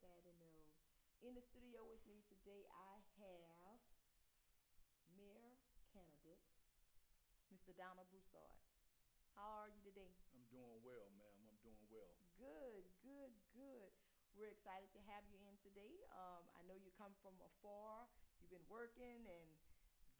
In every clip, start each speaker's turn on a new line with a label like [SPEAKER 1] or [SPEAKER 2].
[SPEAKER 1] sad to know. In the studio with me today, I have Mayor candidate, Mr. Donald Broussard. How are you today?
[SPEAKER 2] I'm doing well, ma'am. I'm doing well.
[SPEAKER 1] Good, good, good. We're excited to have you in today. I know you come from afar. You've been working and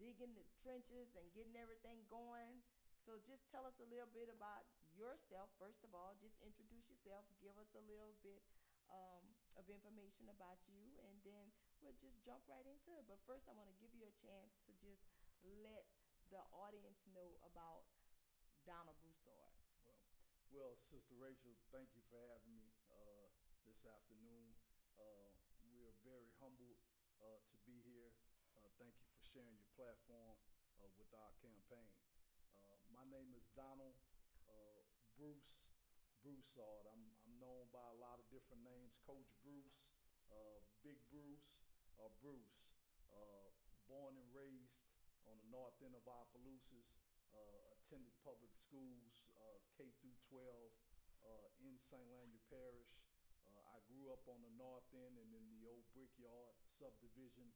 [SPEAKER 1] digging the trenches and getting everything going. So just tell us a little bit about yourself. First of all, just introduce yourself. Give us a little bit of information about you, and then we'll just jump right into it. But first, I want to give you a chance to just let the audience know about Donald Broussard.
[SPEAKER 2] Well, well, Sister Rachel, thank you for having me this afternoon. We're very humbled to be here. Thank you for sharing your platform with our campaign. My name is Donald uh, Bruce Broussard. I'm known by a lot of different names: Coach Bruce, Big Bruce, or Bruce. Uh, Born and raised on the north end of Opelousas, attended public schools, K through 12, in St. Landry Parish. I grew up on the north end and in the old Brickyard subdivision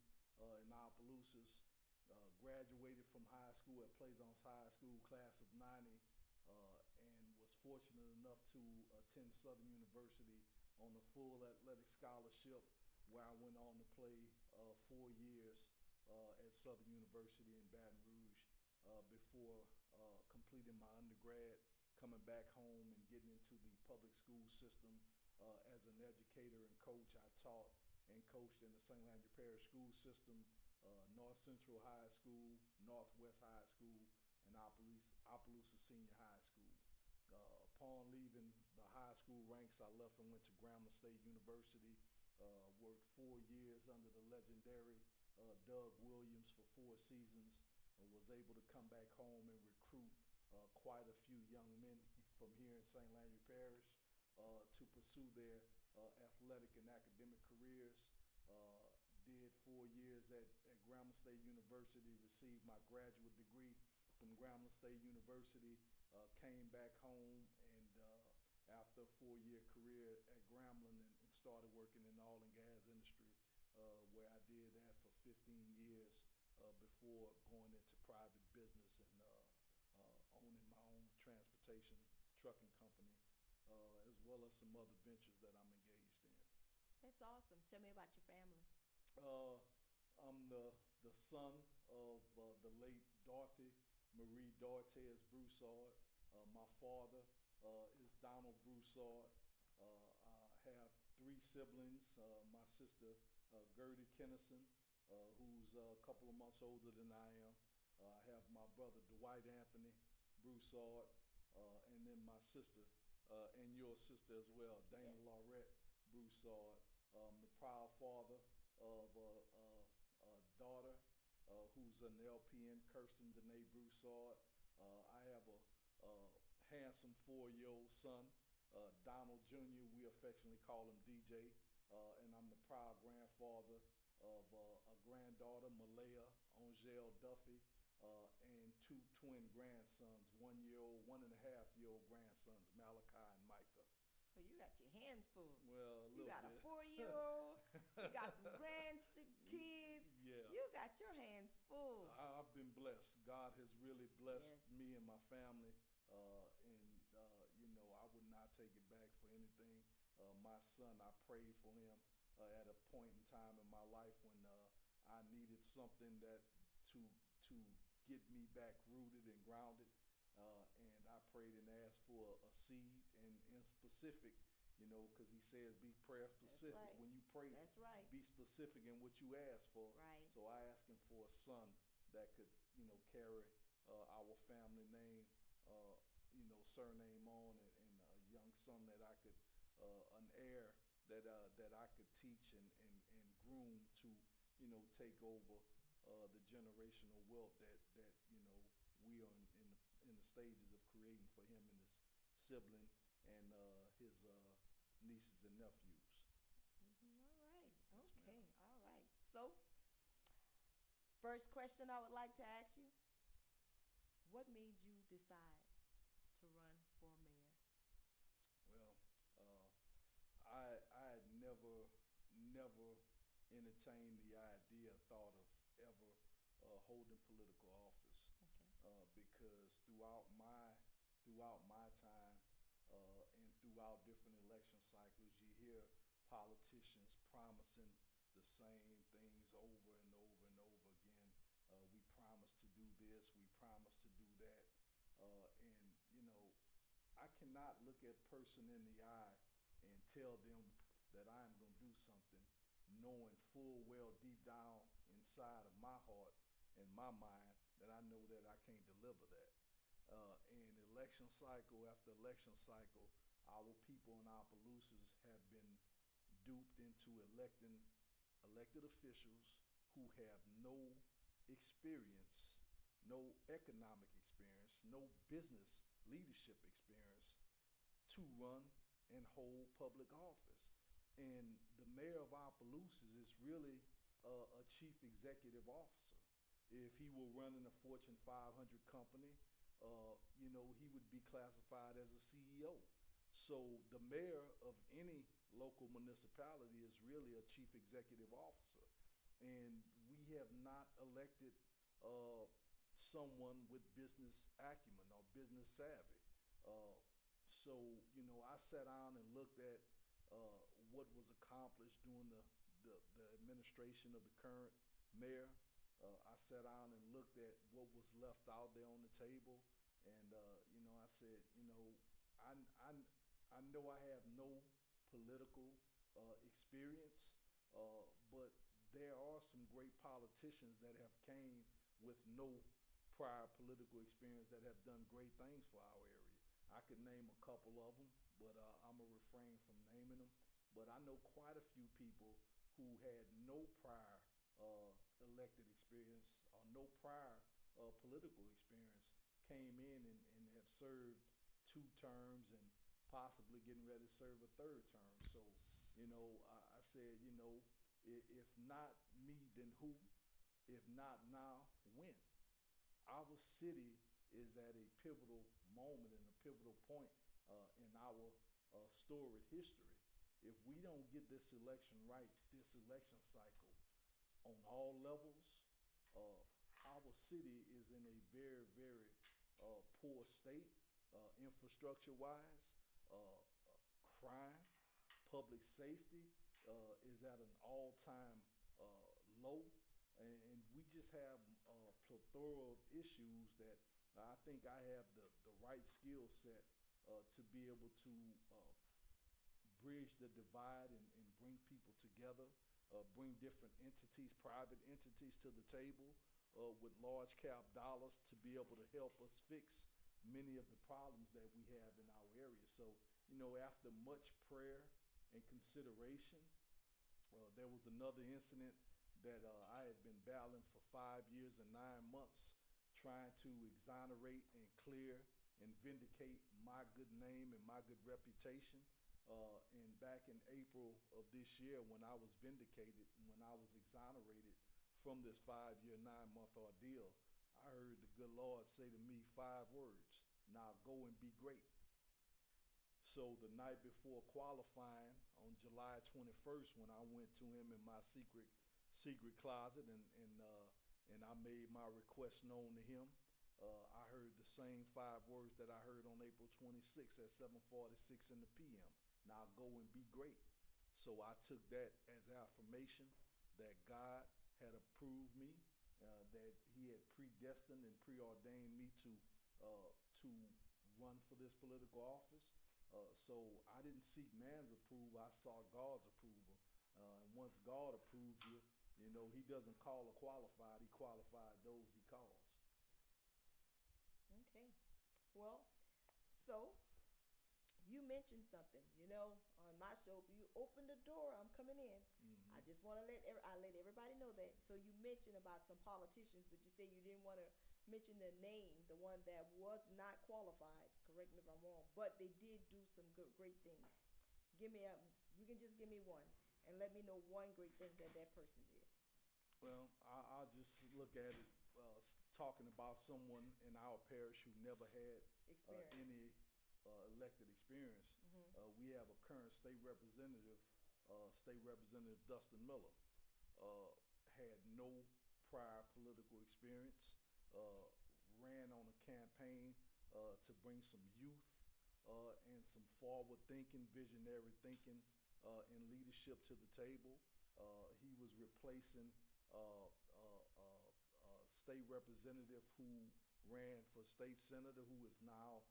[SPEAKER 2] in Opelousas. Graduated from high school at Plaisance High School, class of '90, and was fortunate enough to attend Southern University on a full athletic scholarship, where I went on to play 4 years at Southern University in Baton Rouge before completing my undergrad, coming back home and getting into the public school system as an educator and coach. I taught and coached in the St. Landry Parish school system, North Central High School, Northwest High School, and Opelousas Senior High School. Upon leaving the high school ranks, I left and went to Grambling State University, worked 4 years under the legendary Doug Williams for 4 seasons, was able to come back home and recruit quite a few young men from here in St. Landry Parish to pursue their athletic and academic careers. Did 4 years at Grambling State University, received my graduate degree from Grambling State University, came back home, and after a 4 year career at Grambling, and started working in the oil and gas industry, where I did that for 15 years before going into private business and owning my own transportation trucking company, as well as some other ventures that I'm engaged in.
[SPEAKER 1] That's awesome. Tell me about your family.
[SPEAKER 2] Uh, I'm the son of the late Dorothy Marie Dortes Broussard. My father is Donald Broussard. I have 3 siblings. My sister Gertie Kennison, who's a couple of months older than I am. I have my brother Dwight Anthony Broussard, and then my sister, and your sister as well, Dana
[SPEAKER 1] Yes.
[SPEAKER 2] Laurette Broussard. The proud father of a daughter who's an LPN, Kirsten Danae Broussard. I have a handsome 4 year old son, Donald Jr. We affectionately call him DJ. And I'm the proud grandfather of a granddaughter, Malaya Angel Duffy, and 2 twin grandsons, 1 year old, 1.5 year old grandsons, Malachi and Micah.
[SPEAKER 1] Well, you got your hands full.
[SPEAKER 2] Well, a
[SPEAKER 1] You
[SPEAKER 2] little
[SPEAKER 1] got a
[SPEAKER 2] bit.
[SPEAKER 1] 4 year old. You got some grandkids.
[SPEAKER 2] Yeah.
[SPEAKER 1] You got your hands full.
[SPEAKER 2] I've been blessed. God has really blessed
[SPEAKER 1] Yes.
[SPEAKER 2] me and my family, and I would not take it back for anything. My son, I prayed for him at a point in time in my life when I needed something that to get me back rooted and grounded, and I prayed and asked for a seed, and in specific, because he says be prayer specific.
[SPEAKER 1] right.
[SPEAKER 2] When you pray,
[SPEAKER 1] That's right.
[SPEAKER 2] be specific in what you ask for.
[SPEAKER 1] Right.
[SPEAKER 2] So I asked him for a son that could, carry our family name, surname on, and a young son that I could, an heir that I could teach and groom to, take over the generational wealth that we are in the stages of creating for him and his sibling and his nieces and nephews.
[SPEAKER 1] All right.
[SPEAKER 2] Yes,
[SPEAKER 1] Okay.
[SPEAKER 2] ma'am.
[SPEAKER 1] All right. So, first question I would like to ask you: what made you decide to run for mayor?
[SPEAKER 2] Well, I had never, never entertained the idea, thought of ever holding political office.
[SPEAKER 1] Okay.
[SPEAKER 2] Because throughout my time and throughout different election cycles, you hear politicians promising the same things over and over and over again. We promise to do this, we promise to do that, and you know, I cannot look at a person in the eye and tell them that I am going to do something, knowing full well deep down inside of my heart and my mind that I know that I can't deliver that. And election cycle after election cycle, our people in Opelousas have been duped into elected officials who have no experience, no economic experience, no business leadership experience to run and hold public office. And the mayor of Opelousas is really a chief executive officer. If he were running a Fortune 500 company, he would be classified as a CEO. So the mayor of any local municipality is really a chief executive officer. And we have not elected someone with business acumen or business savvy. I sat down and looked at what was accomplished during the administration of the current mayor. I sat down and looked at what was left out there on the table, and I said, I know I have no political experience, but there are some great politicians that have came with no prior political experience that have done great things for our area. I could name a couple of them, but I'm going to refrain from naming them. But I know quite a few people who had no prior elected experience or no prior political experience came in and have served 2 terms and possibly getting ready to serve a 3rd term. So, I said, if not me, then who? If not now, when? Our city is at a pivotal moment and a pivotal point in our storied history. If we don't get this election right, this election cycle, on all levels, our city is in a very, very poor state, infrastructure-wise. Crime, public safety is at an all-time low, and we just have a plethora of issues that I think I have the right skill set to be able to bridge the divide and bring people together, bring different entities, private entities to the table with large cap dollars to be able to help us fix many of the problems that we have in our area. So, after much prayer and consideration, there was another incident that I had been battling for 5 years and 9 months, trying to exonerate and clear and vindicate my good name and my good reputation. And back in April of this year, when I was vindicated, when I was exonerated from this 5-year, 9-month ordeal, I heard the good Lord say to me 5 words: now go and be great. So the night before qualifying on July 21st, when I went to him in my secret closet and I made my request known to him, I heard the same 5 words that I heard on April 26th at 7:46 in the p.m. Now go and be great. So I took that as affirmation that God had approved me, that he had predestined and preordained me to run for this political office. So I didn't seek man's approval, I sought God's approval. And once God approves you, he doesn't call a qualified, he qualified those he calls.
[SPEAKER 1] Okay. Well, so you mentioned something, on my show. If you open the door, I'm coming in.
[SPEAKER 2] Mm-hmm.
[SPEAKER 1] I just want to let everybody know that. So you mentioned about some politicians, but you said you didn't want to mention their name, the one that was not qualified. Correct me if I'm wrong, but they did do some great things. You can just give me one, and let me know one great thing that person did.
[SPEAKER 2] Well, I'll just look at it talking about someone in our parish who never had any elected experience.
[SPEAKER 1] Mm-hmm.
[SPEAKER 2] We have a current state representative State Representative Dustin Miller had no prior political experience, uh, ran on a campaign to bring some youth and some forward thinking, visionary thinking, and leadership to the table. He was replacing state representative who ran for state senator, who is now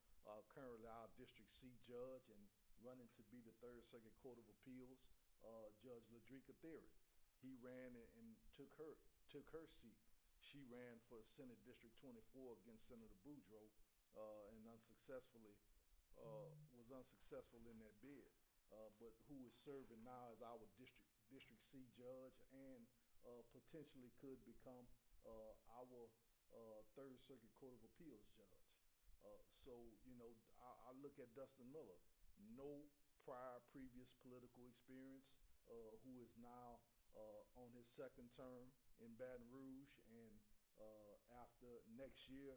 [SPEAKER 2] currently our district seat judge and running to be the Third Circuit Court of Appeals, Judge Ladrika Theory. He ran and took her seat. She ran for Senate District 24 against Senator Boudreaux and was unsuccessful in that bid. But who is serving now as our district C judge and potentially could become our Third Circuit Court of Appeals judge. So, I look at Dustin Miller, no prior previous political experience, who is now on his second term in Baton Rouge, and after next year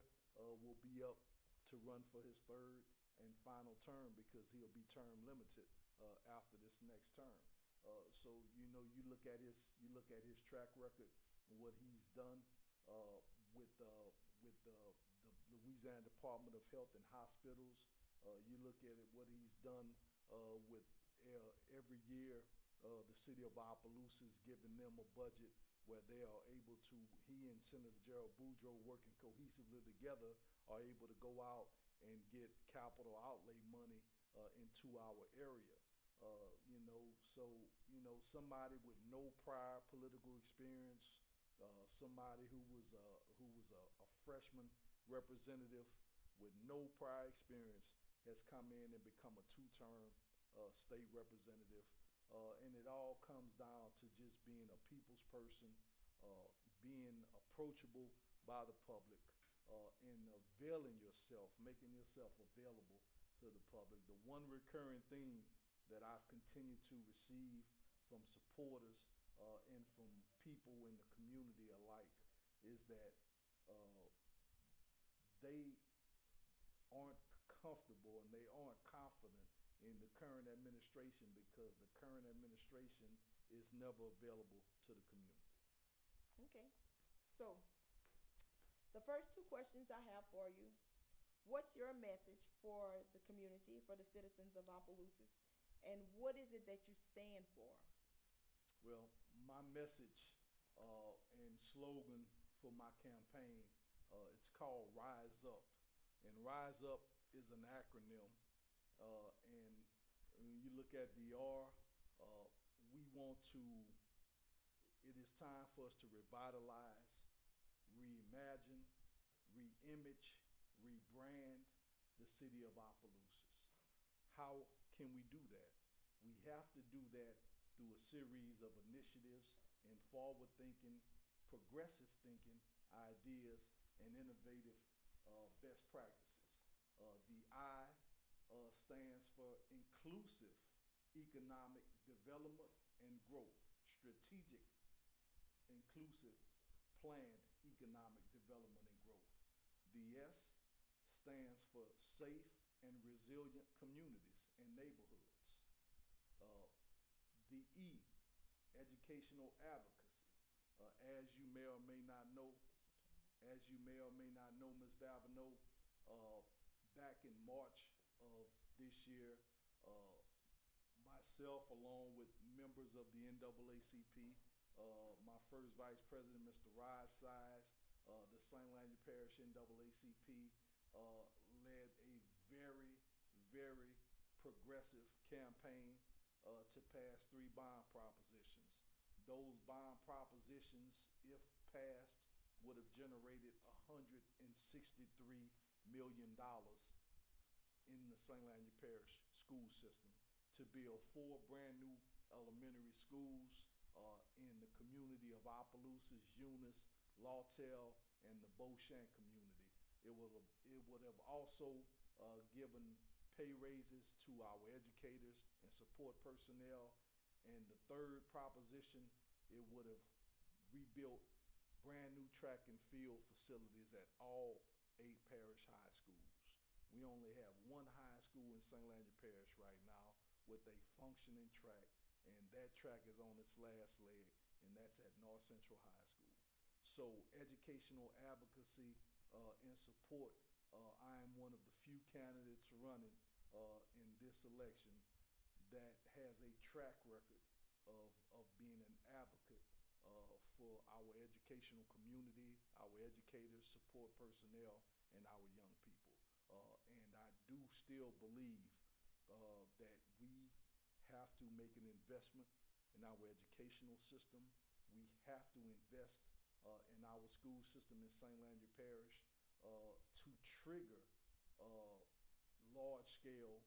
[SPEAKER 2] will be up to run for his third and final term because he'll be term limited after this next term. So you look at his track record, what he's done with the Louisiana Department of Health and Hospitals. You look at it, what he's done with every year. The city of Opelousas is giving them a budget where they are able to, he and Senator Gerald Boudreaux working cohesively together, are able to go out and get capital outlay money into our area. Somebody with no prior political experience, somebody who was a freshman representative with no prior experience has come in and become a two-term state representative. And it all comes down to just being a people's person, being approachable by the public, and availing yourself, making yourself available to the public. The one recurring theme that I've continued to receive from supporters and from people in the community alike is that they aren't comfortable and they aren't confident in the current administration because the current administration is never available to the community.
[SPEAKER 1] Okay. So, the first two questions I have for you. What's your message for the community, for the citizens of Opelousas, and what is it that you stand for?
[SPEAKER 2] Well, my message and slogan for my campaign, it's called Rise Up. And Rise Up is an acronym. And when you look at the R, it is time for us to revitalize, reimagine, reimage, rebrand the city of Opelousas. How can we do that? We have to do that through a series of initiatives and forward-thinking, progressive thinking ideas and innovative best practices. The I stands for inclusive economic development and growth, strategic, inclusive, planned economic development and growth. The S stands for safe and resilient communities and neighborhoods. The E, educational advocacy. As you may or may not know, Ms. Babineau, back in March of this year, myself along with members of the NAACP, my first vice president, Mr. Rod Size, the St. Landry Parish NAACP, led a very, very progressive campaign to pass 3 bond propositions. Those bond propositions, if passed, would have generated $163 million in the St. Landry Parish school system to build 4 brand new elementary schools in the community of Opelousas, Eunice, Lawtell, and the Beauchamp community. It would have also given pay raises to our educators and support personnel. And the third proposition, it would have rebuilt brand new track and field facilities at all 8 parish high schools. We only have 1 high school in St. Landry Parish right now with a functioning track and that track is on its last leg, and that's at North Central High School. So educational advocacy and support, I am one of the few candidates running in this election that has a track record of being an advocate for our educational community, our educators, support personnel, and our young people. And I do still believe that we have to make an investment in our educational system. We have to invest in our school system in St. Landry Parish to trigger large-scale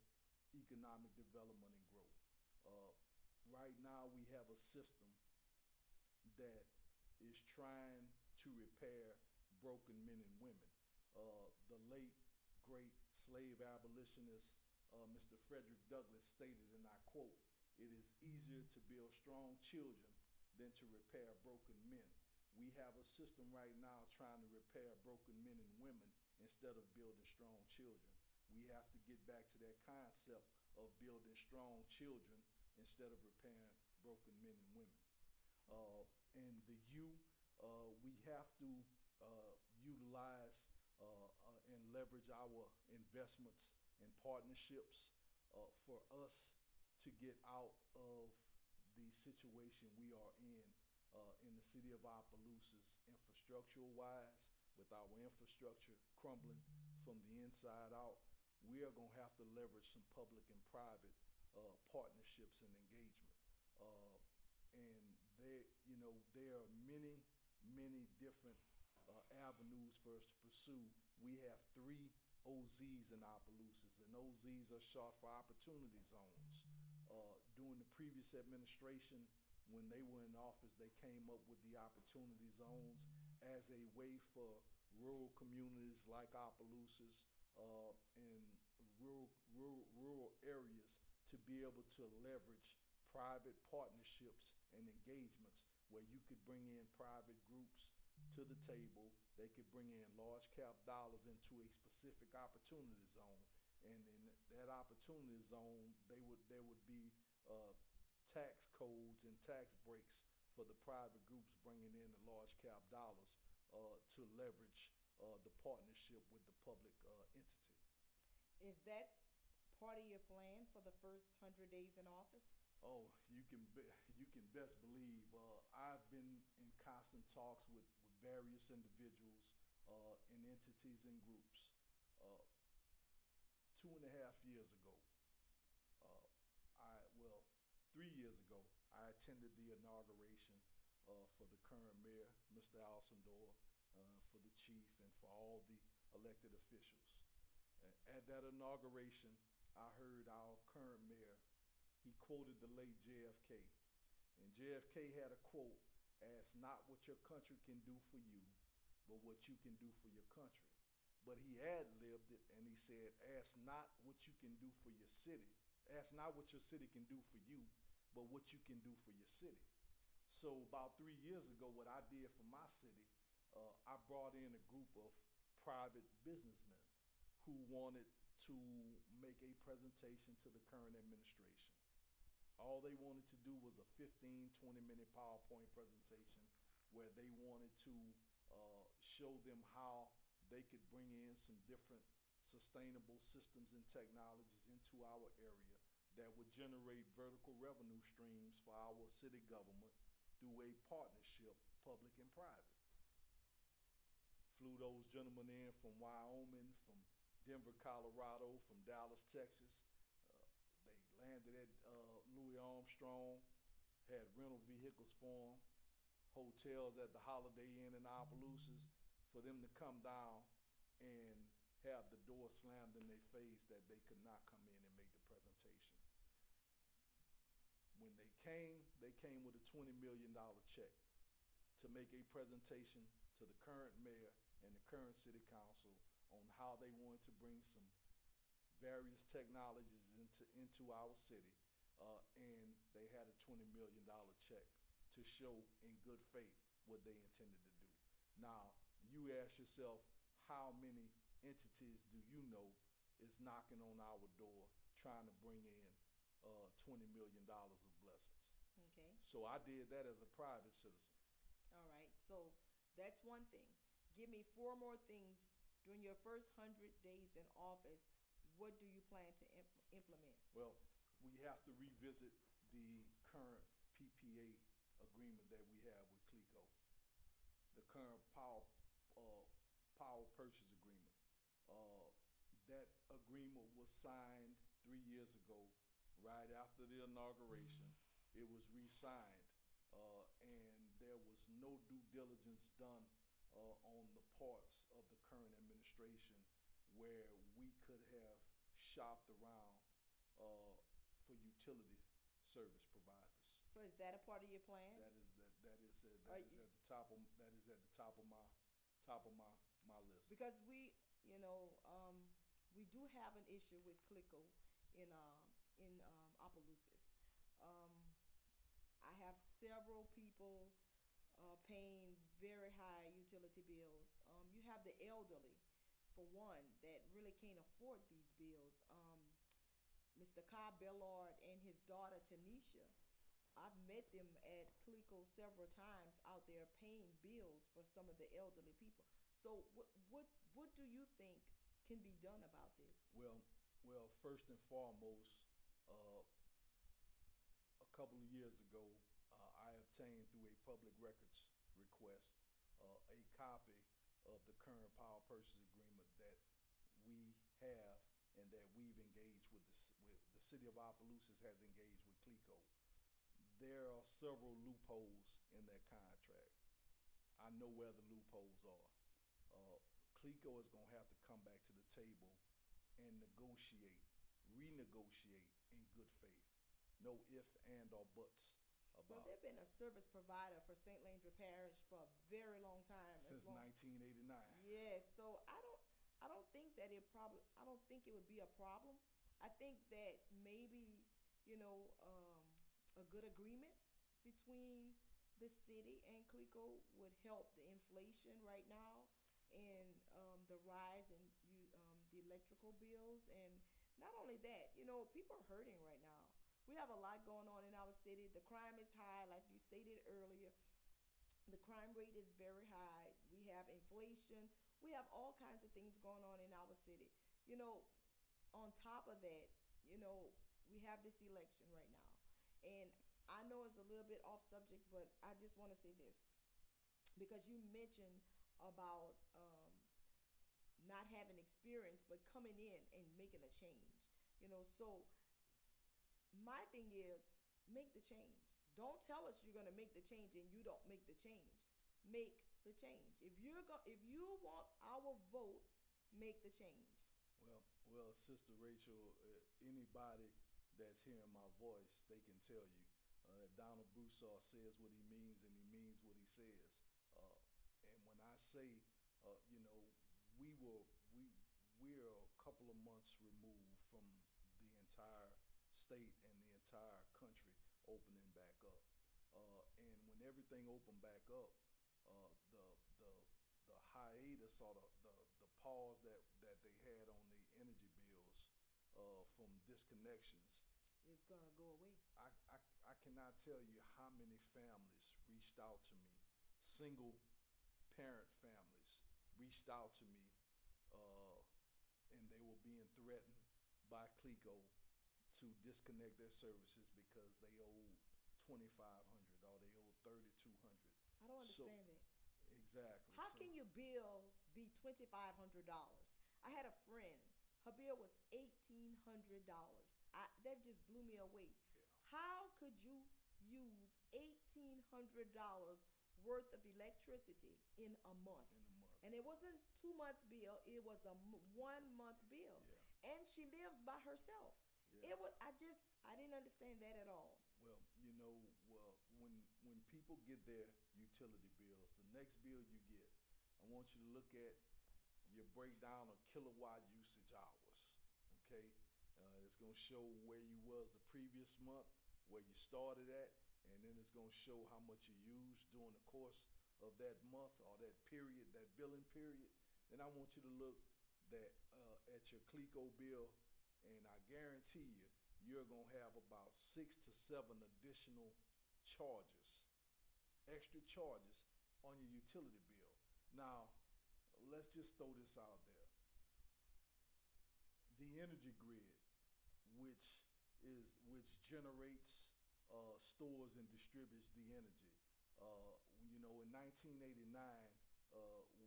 [SPEAKER 2] economic development and growth. Right now, we have a system that is trying to repair broken men and women. The late, great slave abolitionist Mr. Frederick Douglass stated, and I quote, "It is easier to build strong children than to repair broken men." We have a system right now trying to repair broken men and women instead of building strong children. We have to get back to that concept of building strong children instead of repairing broken men and women. And the youth, we have to utilize and leverage our investments and partnerships for us to get out of the situation we are in the city of Opelousas, infrastructural wise, with our infrastructure crumbling from the inside out. We are going to have to leverage some public and private partnerships and engagement. And there are many, many different avenues for us to pursue. We have 3 OZs in Opelousas, and OZs are short for opportunity zones. During the previous administration, when they were in office, they came up with the opportunity zones as a way for rural communities like Opelousas and rural areas to be able to leverage private partnerships and engagements where you could bring in private groups to the table. They could bring in large cap dollars into a specific opportunity zone. And in that opportunity zone, there would be tax codes and tax breaks for the private groups bringing in the large cap dollars to leverage the partnership with the public entity.
[SPEAKER 1] Is that part of your plan for the first 100 days in office?
[SPEAKER 2] Oh, you can best believe. I've been in constant talks with various individuals and entities and groups. 2.5 years ago, 3 years ago, I attended the inauguration for the current mayor, Mr. Alcindor, for the chief, and for all the elected officials. At that inauguration, I heard our current mayor, he quoted the late JFK. And JFK had a quote, "Ask not what your country can do for you, but what you can do for your country." But he ad-libbed it and he said, "Ask not what you can do for your city. Ask not what your city can do for you, but what you can do for your city." So about 3 years ago, what I did for my city, I brought in a group of private businessmen who wanted to make a presentation to the current administration. All they wanted to do was a 15, 20-minute PowerPoint presentation where they wanted to show them how they could bring in some different sustainable systems and technologies into our area that would generate vertical revenue streams for our city government through a partnership, public and private. Flew those gentlemen in from Wyoming, from Denver, Colorado, from Dallas, Texas. They landed at Louis Armstrong, had rental vehicles for them, hotels at the Holiday Inn in Opelousas, for them to come down and have the door slammed in their face that they could not come in and make the presentation. When they came with a $20 million check to make a presentation to the current mayor and the current city council on how they wanted to bring some various technologies into our city, and they had a $20 million check to show in good faith what they intended to do. Now, you ask yourself, how many entities do you know is knocking on our door trying to bring in $20 million of blessings?
[SPEAKER 1] Okay.
[SPEAKER 2] So I did that as a private citizen.
[SPEAKER 1] All right. So that's one thing. Give me four more things during your first 100 days in office. What do you plan to implement?
[SPEAKER 2] Well, we have to revisit the current PPA agreement that we have with CLECO, the current power purchase agreement. Uh, that agreement was signed 3 years ago, right after the inauguration. It was re-signed, and there was no due diligence done on the parts of the current administration where we could have shopped around for utility service providers.
[SPEAKER 1] So is that a part of your plan?
[SPEAKER 2] That is at the top of my list.
[SPEAKER 1] Because you know, we do have an issue with CLICO in Opelousas. Um, I have several people paying very high utility bills. You have the elderly, for one, that really can't afford these bills. Mr. Cobb Bellard and his daughter Tanisha, I've met them at CLECO several times out there paying bills for some of the elderly people. So what do you think can be done about this?
[SPEAKER 2] Well, first and foremost, a couple of years ago, I obtained through a public records request a copy of the current power purchase agreement that we have and that we've engaged with the city of Opelousas has engaged with CLECO. There are several loopholes in that contract. I know where the loopholes are. CLECO is going to have to come back to the table and renegotiate in good faith. No ifs, and, or buts
[SPEAKER 1] Well,
[SPEAKER 2] about
[SPEAKER 1] they've been a service provider for St. Landry Parish for a very long time.
[SPEAKER 2] since 1989.
[SPEAKER 1] Yes, so I don't think that I don't think it would be a problem. I think that maybe, you know, a good agreement between the city and CLECO would help the inflation right now and the rise in the electrical bills. And not only that, you know, people are hurting right now. We have a lot going on in our city. The crime is high, like you stated earlier. The crime rate is very high. We have inflation. We have all kinds of things going on in our city. You know, on top of that, you know, we have this election right now. And I know it's a little bit off subject, but I just want to say this. Because you mentioned about not having experience, but coming in and making a change. You know, so my thing is make the change. Don't tell us you're going to make the change and you don't make the change. Make the change. If you want our vote, make the change.
[SPEAKER 2] Well, Sister Rachel, anybody that's hearing my voice, they can tell you that Donald Broussard says what he means and he means what he says. And when I say, you know, we're a couple of months removed from the entire state and the entire country opening back up. And when everything opened back up, the hiatus or the pause that they had on the energy bills from disconnections
[SPEAKER 1] It's going to go away.
[SPEAKER 2] I cannot tell you how many families reached out to me, single parent families reached out to me, and they were being threatened by CLECO to disconnect their services because they owed $2,500 or they owed $3,200.
[SPEAKER 1] I don't understand that.
[SPEAKER 2] Exactly.
[SPEAKER 1] How can your bill be $2,500? I had a friend. Her bill was $1,800. That just blew me away.
[SPEAKER 2] Yeah.
[SPEAKER 1] How could you use $1,800 worth of electricity in a month? And it wasn't 2-month bill. It was a 1-month bill.
[SPEAKER 2] Yeah.
[SPEAKER 1] And she lives by herself.
[SPEAKER 2] Yeah.
[SPEAKER 1] I didn't understand that at all.
[SPEAKER 2] Well, you know, when people get their utility bills, the next bill you get, I want you to look at your breakdown of kilowatt usage hours. Okay, it's going to show where you was the previous month, where you started at, and then it's going to show how much you used during the course of that month or that period, that billing period. Then I want you to look at your CLECO bill, and I guarantee you're going to have about 6 to 7 additional charges, extra charges on your utility bill. Now, let's just throw this out there. The energy grid, which generates, stores and distributes the energy. In 1989,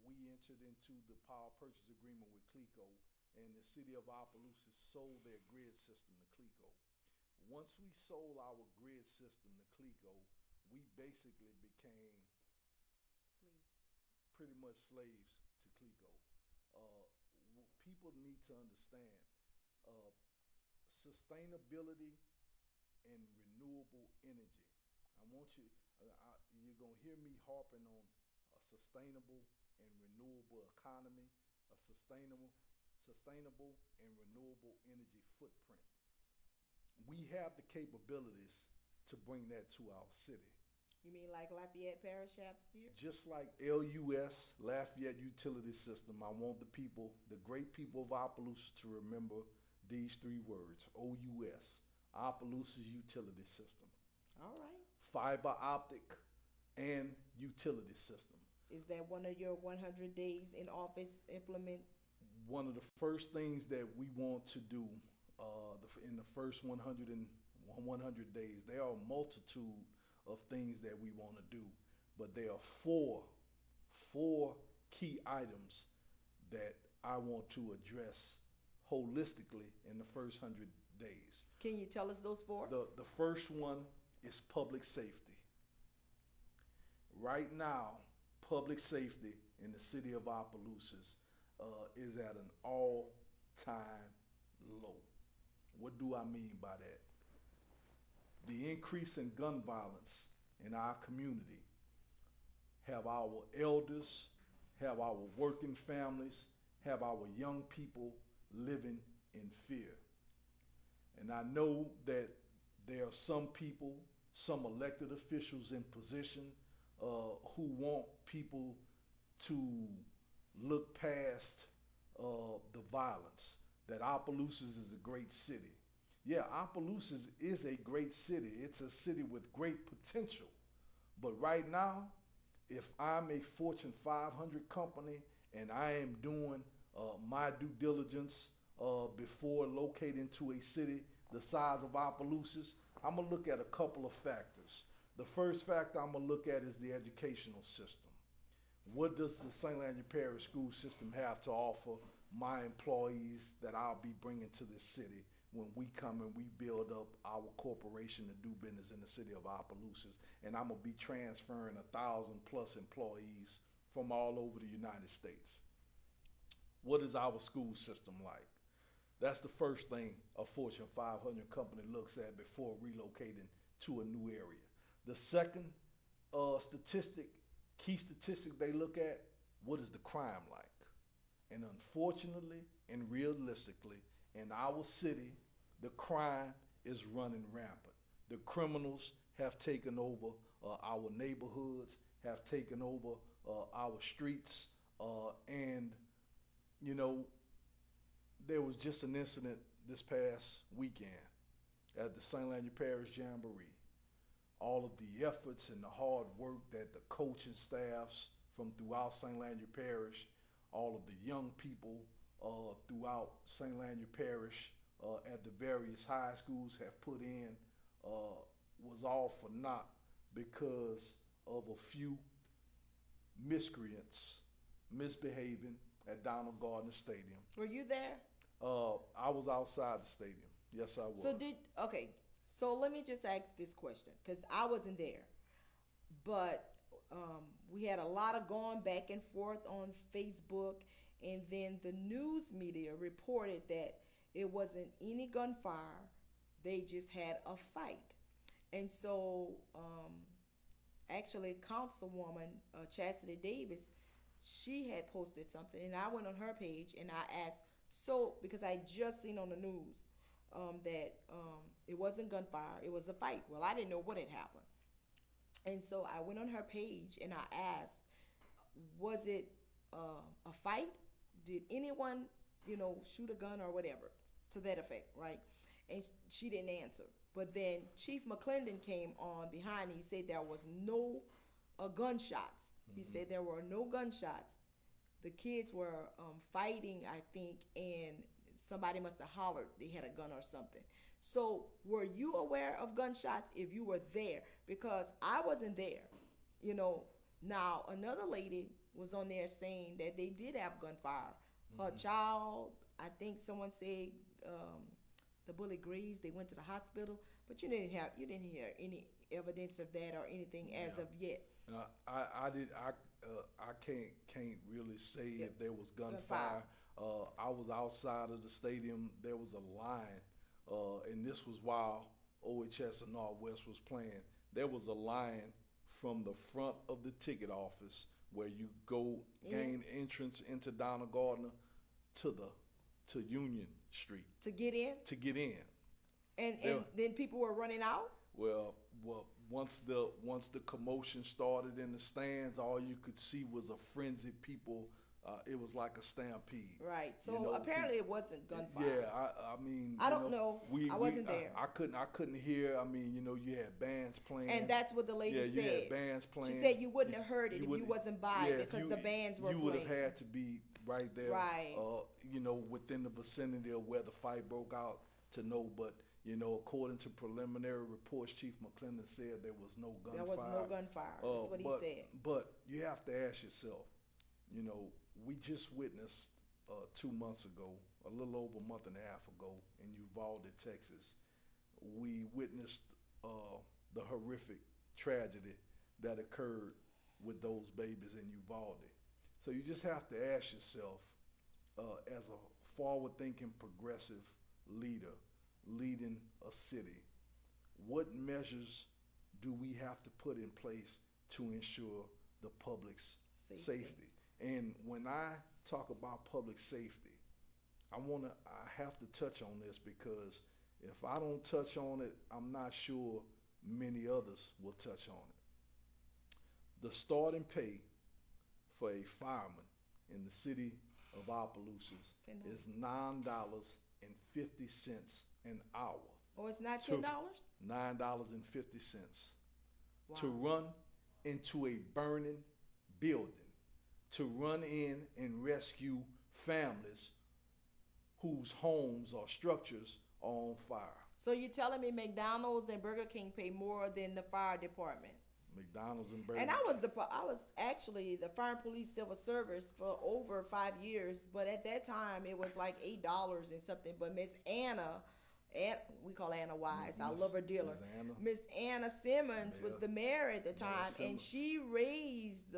[SPEAKER 2] we entered into the power purchase agreement with CLECO, and the city of Opelousas sold their grid system to CLECO. Once we sold our grid system to CLECO, we basically became pretty much slaves to CLECO. People need to understand uh, sustainability and renewable energy. I want you, you're going to hear me harping on a sustainable and renewable economy, a sustainable and renewable energy footprint. We have the capabilities to bring that to our city.
[SPEAKER 1] You mean like Lafayette Parish have here?
[SPEAKER 2] Just like LUS, Lafayette Utility System, I want the great people of Opelousas to remember these three words, OUS, Opelousas Utility System.
[SPEAKER 1] All right.
[SPEAKER 2] Fiber optic and utility system.
[SPEAKER 1] Is that one of your 100 days in office implement?
[SPEAKER 2] One of the first things that we want to do in the first 100 days, there are a multitude of things that we want to do, but there are four key items that I want to address holistically in the first 100 days.
[SPEAKER 1] Can you tell us those four?
[SPEAKER 2] The first one is public safety. Right now, public safety in the city of Opelousas is at an all-time low. What do I mean by that? The increase in gun violence in our community have our elders, have our working families, have our young people living in fear. And I know that there are some people, some elected officials in position who want people to look past the violence, that Opelousas is a great city. Yeah, Opelousas is a great city. It's a city with great potential. But right now, if I'm a Fortune 500 company and I am doing my due diligence before locating to a city the size of Opelousas, I'm gonna look at a couple of factors. The first factor I'm gonna look at is the educational system. What does the St. Landry Parish school system have to offer my employees that I'll be bringing to this city when we come and we build up our corporation to do business in the city of Opelousas? And I'm gonna be transferring 1,000+ employees from all over the United States. What is our school system like? That's the first thing a Fortune 500 company looks at before relocating to a new area. The second key statistic they look at, what is the crime like? And unfortunately and realistically, in our city, the crime is running rampant. The criminals have taken over our neighborhoods, have taken over our streets, and there was just an incident this past weekend at the St. Landry Parish Jamboree. All of the efforts and the hard work that the coaching staffs from throughout St. Landry Parish, all of the young people throughout St. Landry Parish at the various high schools have put in was all for naught because of a few miscreants misbehaving at Donald Gardner Stadium.
[SPEAKER 1] Were you there?
[SPEAKER 2] I was outside the stadium. Yes, I was.
[SPEAKER 1] So let me just ask this question, because I wasn't there. But we had a lot of going back and forth on Facebook, and then the news media reported that it wasn't any gunfire. They just had a fight. And so actually Councilwoman Chastity Davis, she had posted something, and I went on her page and I asked, because I just seen on the news that it wasn't gunfire, it was a fight. Well, I didn't know what had happened. And so I went on her page and I asked, was it a fight? Did anyone, shoot a gun or whatever, to that effect, right? And she didn't answer. But then Chief McClendon came on behind. He said there was no gunshots. He said there were no gunshots. The kids were fighting, I think, and somebody must have hollered they had a gun or something. So were you aware of gunshots if you were there? Because I wasn't there. You know, now another lady was on there saying that they did have gunfire. Her child, I think someone said the bullet grazed. They went to the hospital, but you didn't hear any evidence of that or anything as of yet.
[SPEAKER 2] I can't really say if there was gunfire. I was outside of the stadium. There was a line, and this was while OHS and Northwest was playing. There was a line from the front of the ticket office where you gain entrance into Donald Gardner to Union Street
[SPEAKER 1] to get in. And then people were running out.
[SPEAKER 2] Well, once the commotion started in the stands, all you could see was a frenzy. People, it was like a stampede.
[SPEAKER 1] Right. So apparently it wasn't gunfire.
[SPEAKER 2] Yeah, I mean,
[SPEAKER 1] I don't know. I wasn't there.
[SPEAKER 2] I couldn't hear. I mean, you had bands playing.
[SPEAKER 1] And that's what the lady said.
[SPEAKER 2] Yeah, you had bands playing.
[SPEAKER 1] She said you wouldn't have heard it if you wasn't by because the bands were playing.
[SPEAKER 2] You would have had to be right there.
[SPEAKER 1] Right.
[SPEAKER 2] Within the vicinity of where the fight broke out to know, but. According to preliminary reports, Chief McClendon said there was no gunfire.
[SPEAKER 1] There was no gunfire. That's what he said.
[SPEAKER 2] But you have to ask yourself, we just witnessed 2 months ago, a little over a month and a half ago, in Uvalde, Texas, we witnessed the horrific tragedy that occurred with those babies in Uvalde. So you just have to ask yourself, as a forward-thinking, progressive leader, leading a city, what measures do we have to put in place to ensure the public's safety? And when I talk about public safety, I have to touch on this because if I don't touch on it, I'm not sure many others will touch on it. The starting pay for a fireman in the city of Opelousas is $9.50 an hour.
[SPEAKER 1] Oh, it's not $10?
[SPEAKER 2] $9.50 to run into a burning building, to run in and rescue families whose homes or structures are on fire.
[SPEAKER 1] So you're telling me McDonald's and Burger King pay more than the fire department?
[SPEAKER 2] McDonald's and Burger
[SPEAKER 1] King. And I was actually the fire and police civil service for over 5 years, but at that time it was like $8 and something. But Miss Anna, we call Anna Wise, I love her dealer. Miss Anna Simmons was the mayor at the time, and she raised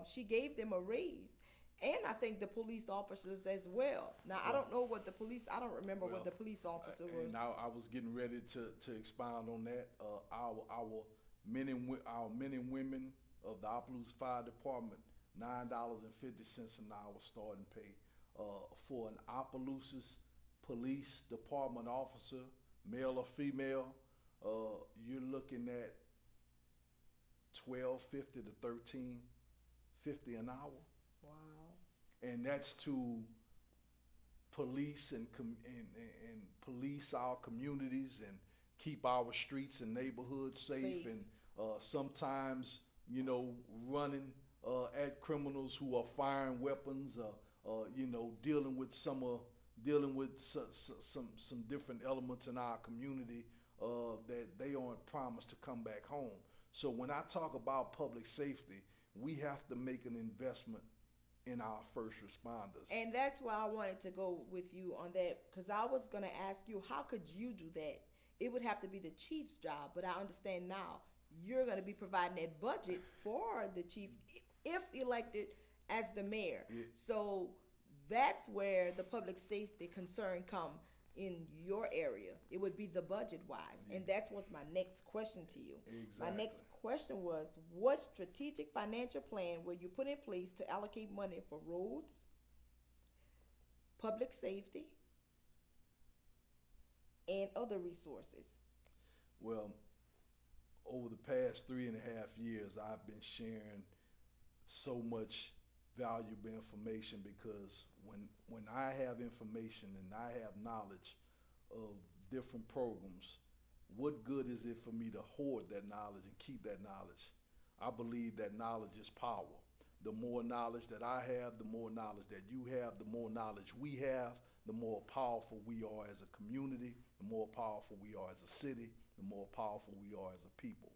[SPEAKER 1] she gave them a raise. And I think the police officers as well. Now, I don't know what I don't remember what the police officer was.
[SPEAKER 2] And I was getting ready to expound on that. Our men and women of the Opelousas Fire Department, $9.50 an hour starting pay. For an Opelousas Police Department officer, male or female, you're looking at $12.50 to $13.50 an hour.
[SPEAKER 1] Wow.
[SPEAKER 2] And that's to police and police our communities and keep our streets and neighborhoods safe. And sometimes, running at criminals who are firing weapons, dealing with some different elements in our community that they aren't promised to come back home. So when I talk about public safety, we have to make an investment in our first responders.
[SPEAKER 1] And that's why I wanted to go with you on that, because I was going to ask you, how could you do that? It would have to be the chief's job, but I understand now you're going to be providing that budget for the chief if elected as the mayor.
[SPEAKER 2] Yeah.
[SPEAKER 1] So that's where the public safety concern come in your area. It would be the budget wise. Yeah. And that was my next question to you.
[SPEAKER 2] Exactly.
[SPEAKER 1] My next question was, what strategic financial plan will you put in place to allocate money for roads, public safety, and other resources?
[SPEAKER 2] Well, over the past 3.5 years, I've been sharing so much valuable information because when I have information and I have knowledge of different programs, what good is it for me to hoard that knowledge and keep that knowledge? I believe that knowledge is power. The more knowledge that I have, the more knowledge that you have, the more knowledge we have, the more powerful we are as a community, the more powerful we are as a city, the more powerful we are as a people.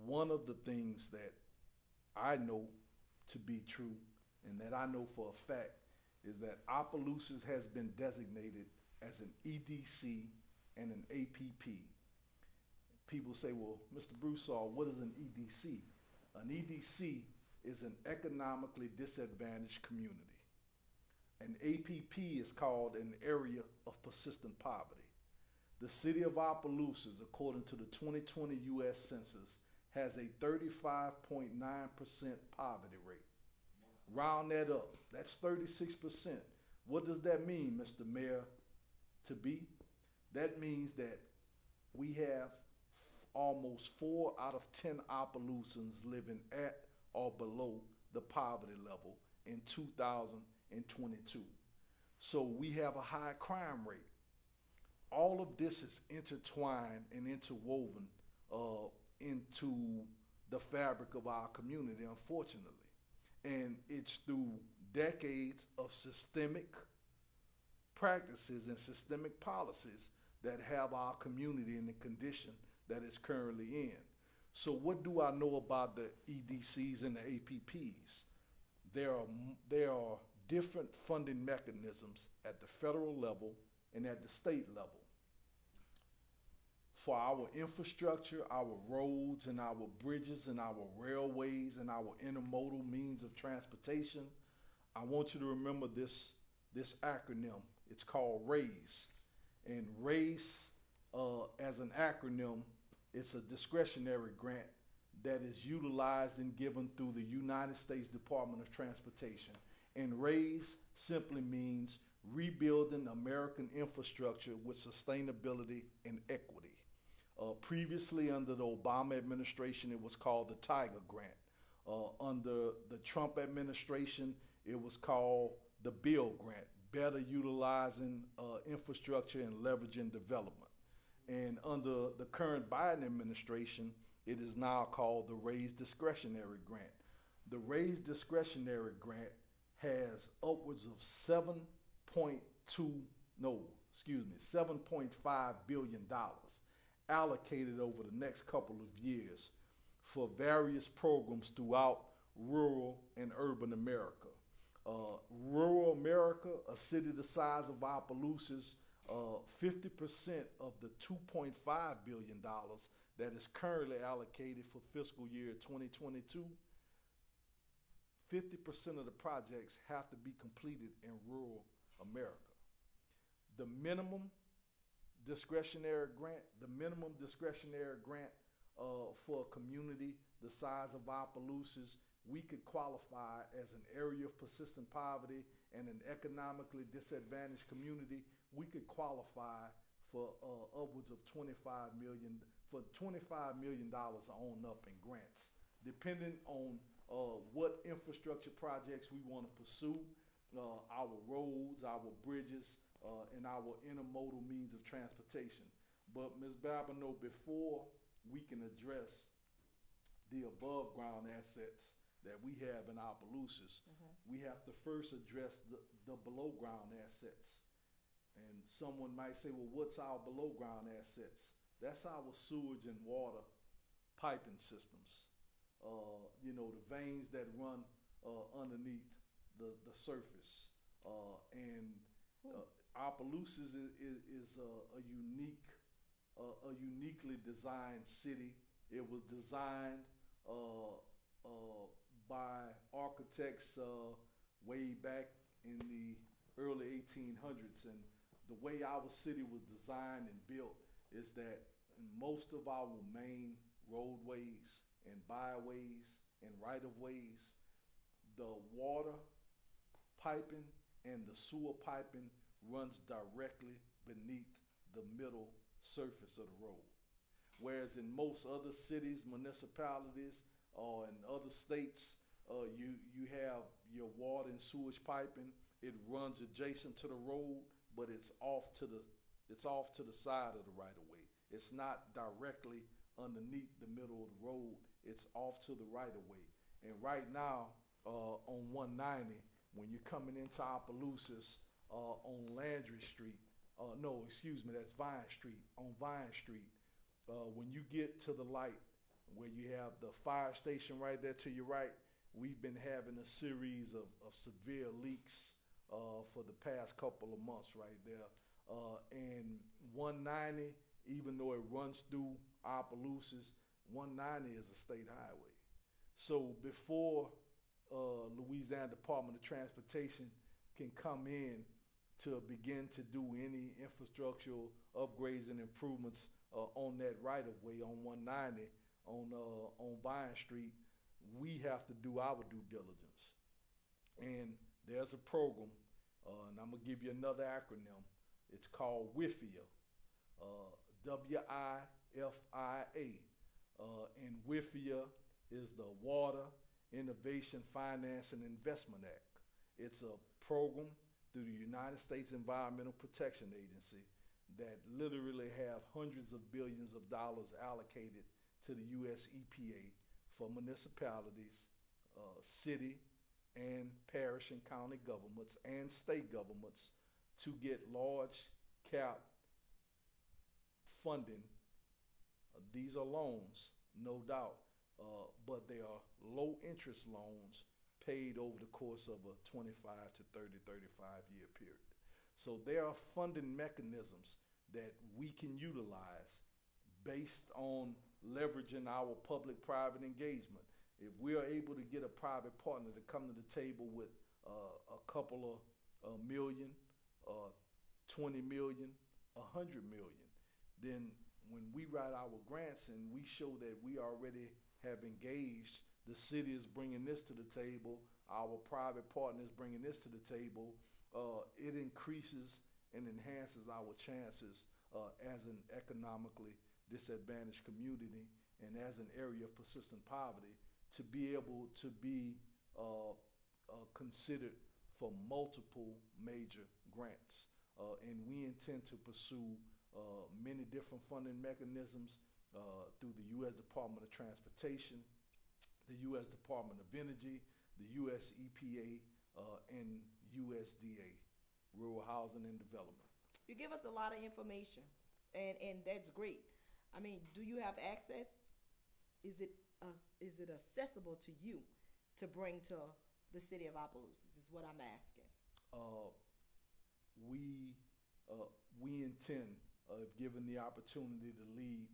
[SPEAKER 2] One of the things that I know to be true and that I know for a fact is that Opelousas has been designated as an EDC and an APP. People say, well, Mr. Broussard, what is an EDC? An EDC is an economically disadvantaged community. An APP is called an area of persistent poverty. The city of Opelousas, according to the 2020 U.S. Census, has a 35.9% poverty rate. Round that up, that's 36%. What does that mean, Mr. Mayor to be? That means that we have almost 4 out of 10 Opelousans living at or below the poverty level in 2022. So we have a high crime rate. All of this is intertwined and interwoven into the fabric of our community, unfortunately. And it's through decades of systemic practices and systemic policies that have our community in the condition that it's currently in. So what do I know about the EDCs and the APPs? There are different funding mechanisms at the federal level and at the state level. For our infrastructure, our roads and our bridges and our railways and our intermodal means of transportation, I want you to remember this acronym. It's called RAISE. And RAISE, as an acronym, it's a discretionary grant that is utilized and given through the United States Department of Transportation. And RAISE simply means rebuilding American infrastructure with sustainability and equity. Previously, under the Obama administration, it was called the Tiger Grant. Under the Trump administration, it was called the Bill Grant, better utilizing infrastructure and leveraging development. And under the current Biden administration, it is now called the Raise Discretionary Grant. The Raise Discretionary Grant has upwards of $7.5 billion allocated over the next couple of years for various programs throughout rural and urban America. Rural America, a city the size of Opelousas, 50% of the $2.5 billion that is currently allocated for fiscal year 2022, 50% of the projects have to be completed in rural America. The minimum discretionary grant for a community the size of Opelousas, we could qualify as an area of persistent poverty and an economically disadvantaged community. We could qualify for upwards of $25 million on up in grants, depending on what infrastructure projects we want to pursue, our roads, our bridges, and our intermodal means of transportation. But Ms. Babineau, before we can address the above ground assets that we have in Opelousas, we have to first address the below ground assets. And someone might say, well, what's our below ground assets? That's our sewage and water piping systems. The veins that run underneath the surface. Opelousas is a uniquely designed city. It was designed by architects way back in the early 1800s. And the way our city was designed and built is that most of our main roadways and byways and right-of-ways, the water piping and the sewer piping runs directly beneath the middle surface of the road. Whereas in most other cities, municipalities, or in other states, you have your water and sewage piping. It runs adjacent to the road, but it's off to the side of the right-of-way. It's not directly underneath the middle of the road. It's off to the right of way. And right now, on 190, when you're coming into Opelousas on Landry Street, no, excuse me, that's Vine Street. On Vine Street, when you get to the light where you have the fire station right there to your right, we've been having a series of severe leaks for the past couple of months right there. And 190, even though it runs through Opelousas, 190 is a state highway. So before Louisiana Department of Transportation can come in to begin to do any infrastructural upgrades and improvements on that right of way on 190 on Vine Street, we have to do our due diligence. And there's a program, and I'm gonna give you another acronym. It's called WIFIA, WIFIA, and WIFIA is the Water Innovation Finance and Investment Act. It's a program through the United States Environmental Protection Agency that literally have hundreds of billions of dollars allocated to the US EPA for municipalities, city and parish and county governments and state governments to get large cap funding. These are loans, no doubt, but they are low interest loans paid over the course of a 25 to 30, 35-year period. So there are funding mechanisms that we can utilize based on leveraging our public-private engagement. If we are able to get a private partner to come to the table with a couple of million, 20 million, 100 million, then when we write our grants and we show that we already have engaged, the city is bringing this to the table, our private partner is bringing this to the table, it increases and enhances our chances as an economically disadvantaged community and as an area of persistent poverty to be able to be considered for multiple major grants. And we intend to pursue many different funding mechanisms through the U.S. Department of Transportation, the U.S. Department of Energy, the U.S. EPA, and USDA, Rural Housing and Development.
[SPEAKER 1] You give us a lot of information, and that's great. I mean, do you have access? Is it accessible to you to bring to the city of Opelousas? Is what I'm asking.
[SPEAKER 2] We intend, if given the opportunity to lead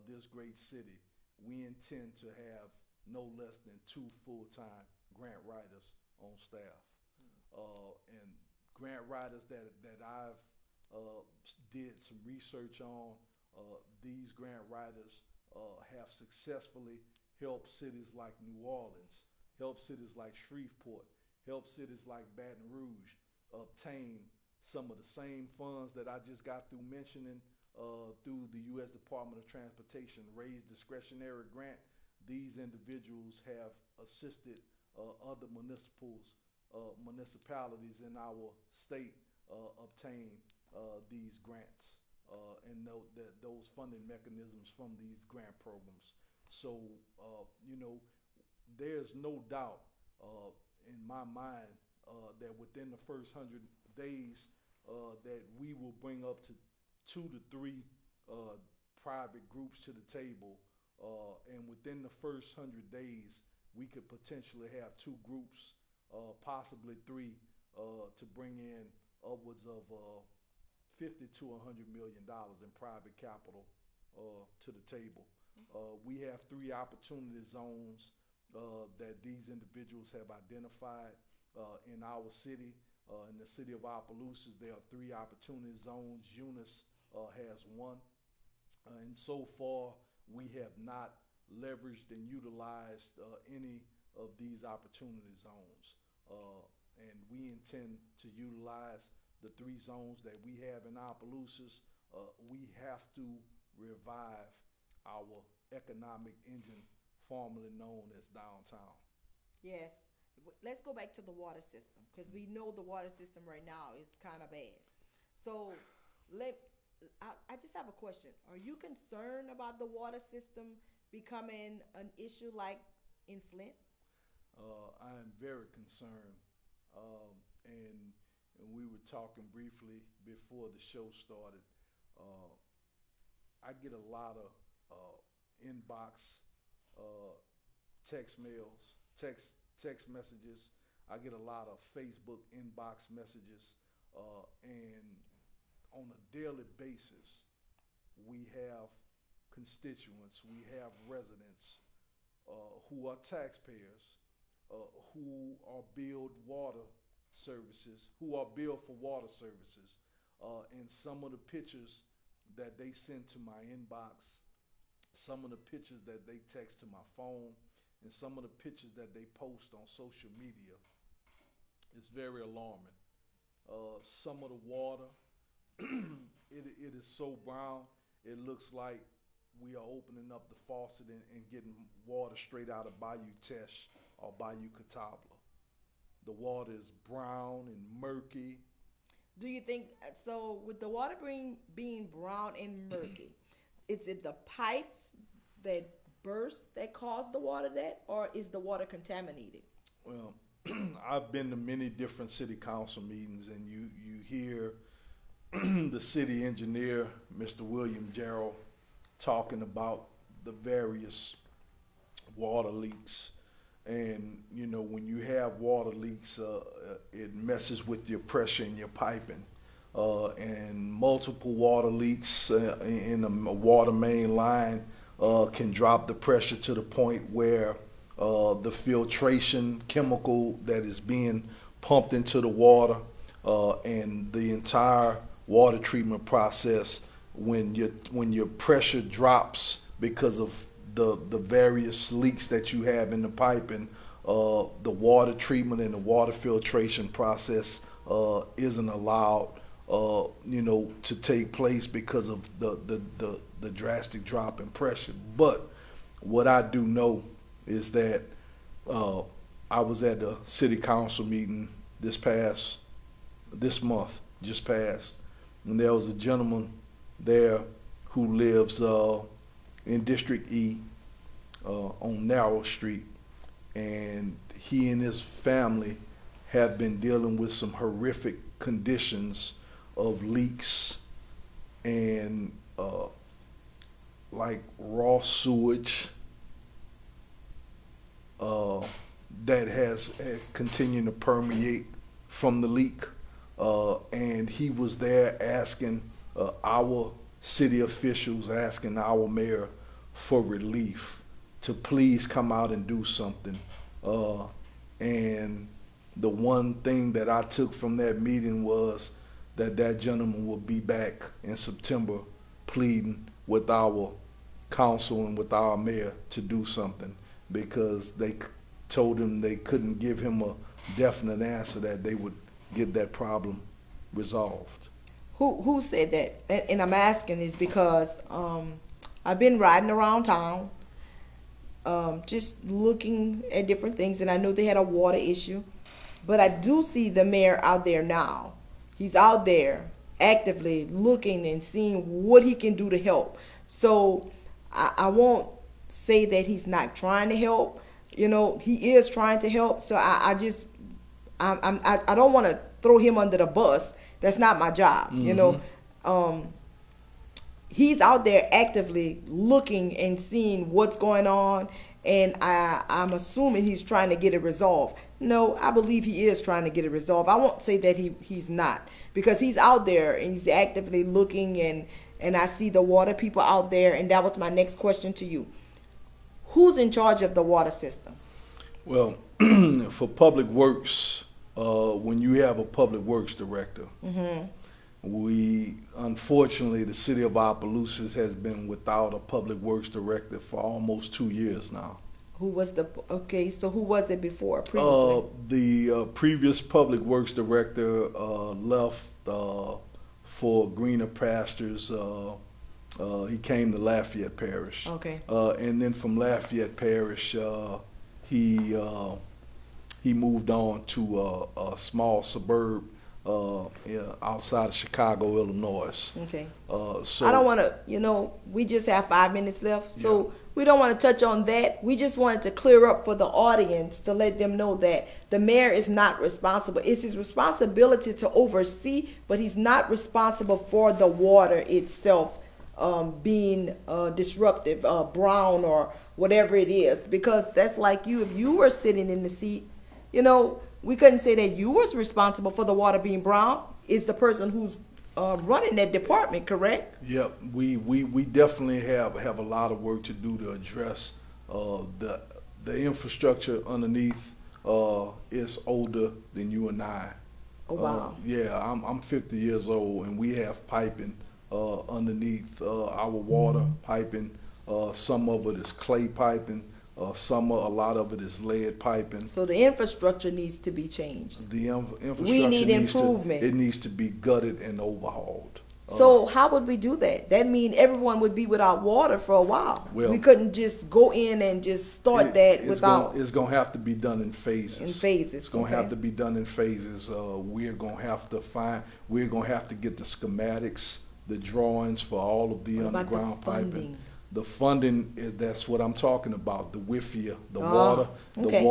[SPEAKER 2] this great city, we intend to have no less than 2 full-time grant writers on staff. And grant writers that I've did some research on, these grant writers have successfully helped cities like New Orleans, helped cities like Shreveport, helped cities like Baton Rouge obtain some of the same funds that I just got through mentioning through the U.S. Department of Transportation raised discretionary grant. These individuals have assisted other municipalities in our state obtain these grants and those funding mechanisms from these grant programs. So, there's no doubt in my mind that within the first 100 days that we will bring up to 2 to 3 private groups to the table, and within the first 100 days we could potentially have 2 groups, possibly 3, to bring in upwards of $50 to $100 million in private capital to the table. We have 3 opportunity zones that these individuals have identified in our city. In the city of Opelousas, there are 3 opportunity zones. Eunice has 1. And so far, we have not leveraged and utilized any of these opportunity zones. And we intend to utilize the 3 zones that we have in Opelousas. We have to revive our economic engine formerly known as downtown.
[SPEAKER 1] Yes. Let's go back to the water system, because we know the water system right now is kind of bad. So I just have a question. Are you concerned about the water system becoming an issue like in Flint?
[SPEAKER 2] I am very concerned. And we were talking briefly before the show started. Uh, I get a lot of inbox uh, text mails, text messages. I get a lot of Facebook inbox messages, and on a daily basis, we have constituents, we have residents who are taxpayers, who are billed water services, who are billed for water services, and some of the pictures that they send to my inbox, some of the pictures that they text to my phone, and some of the pictures that they post on social media is very alarming. Some of the water, it is so brown, it looks like we are opening up the faucet and getting water straight out of Bayou Teche or Bayou Catawba. The water is brown and murky.
[SPEAKER 1] Do you think so? With the water being brown and murky, is it the pipes that burst that cause the water that, or is the water contaminated?
[SPEAKER 2] Well, I've been to many different city council meetings, and you hear the city engineer, Mr. William Gerald, talking about the various water leaks. And you know, when you have water leaks, it messes with your pressure in your piping. And multiple water leaks in a water main line can drop the pressure to the point where the filtration chemical that is being pumped into the water and the entire water treatment process, when your pressure drops because of the various leaks that you have in the piping, the water treatment and the water filtration process isn't allowed, to take place because of the drastic drop in pressure. But what I do know is that I was at the city council meeting this month, just passed, and there was a gentleman there who lives in District E on Narrow Street, and he and his family have been dealing with some horrific conditions of leaks and like raw sewage that has continued to permeate from the leak. And he was there asking our city officials, asking our mayor for relief to please come out and do something. And the one thing that I took from that meeting was that gentleman will be back in September pleading with our council and with our mayor to do something, because they told him they couldn't give him a definite answer that they would get that problem resolved.
[SPEAKER 1] Who said that? And I'm asking is because I've been riding around town, just looking at different things, and I know they had a water issue, but I do see the mayor out there now. He's out there actively looking and seeing what he can do to help. So I won't say that he's not trying to help. You know, he is trying to help. So I don't want to throw him under the bus. That's not my job. Mm-hmm. You know, he's out there actively looking and seeing what's going on, and I'm assuming he's trying to get it resolved. No, I believe he is trying to get it resolved. I won't say that he's not, because he's out there and he's actively looking, and I see the water people out there, and that was my next question to you. Who's in charge of the water system?
[SPEAKER 2] Well, for Public Works, when you have a Public Works director, mm-hmm. Unfortunately, the city of Opelousas has been without a Public Works director for almost 2 years now.
[SPEAKER 1] Who was so who was it before, previously?
[SPEAKER 2] The previous Public Works director left for greener pastures. He came to Lafayette Parish.
[SPEAKER 1] Okay.
[SPEAKER 2] And then from Lafayette Parish, he moved on to a small suburb outside of Chicago, Illinois.
[SPEAKER 1] Okay.
[SPEAKER 2] So
[SPEAKER 1] I don't want to, we just have 5 minutes left, so we don't want to touch on that. We just wanted to clear up for the audience to let them know that the mayor is not responsible. It's his responsibility to oversee, but he's not responsible for the water itself being disruptive, brown or whatever it is. Because that's like you, if you were sitting in the seat, we couldn't say that you was responsible for the water being brown. It's the person who's running that department, correct?
[SPEAKER 2] Yep, we definitely have a lot of work to do to address the infrastructure underneath is older than you and I.
[SPEAKER 1] Oh, wow.
[SPEAKER 2] Yeah, I'm 50 years old, and we have piping underneath our water piping. Some of it is clay piping. A lot of it is lead piping.
[SPEAKER 1] So the infrastructure needs to be changed.
[SPEAKER 2] The infrastructure
[SPEAKER 1] We need improvement.
[SPEAKER 2] It needs to be gutted and overhauled.
[SPEAKER 1] So how would we do that? That means everyone would be without water for a while.
[SPEAKER 2] Well,
[SPEAKER 1] we couldn't just go in and just start without.
[SPEAKER 2] It's going to have to be done in phases.
[SPEAKER 1] In phases.
[SPEAKER 2] It's going to have to be done in phases. We're going to have to We're going to have to get the schematics, the drawings for all of the
[SPEAKER 1] What about
[SPEAKER 2] underground
[SPEAKER 1] the funding?
[SPEAKER 2] piping. The funding, that's what I'm talking about. The WIFIA, the
[SPEAKER 1] okay.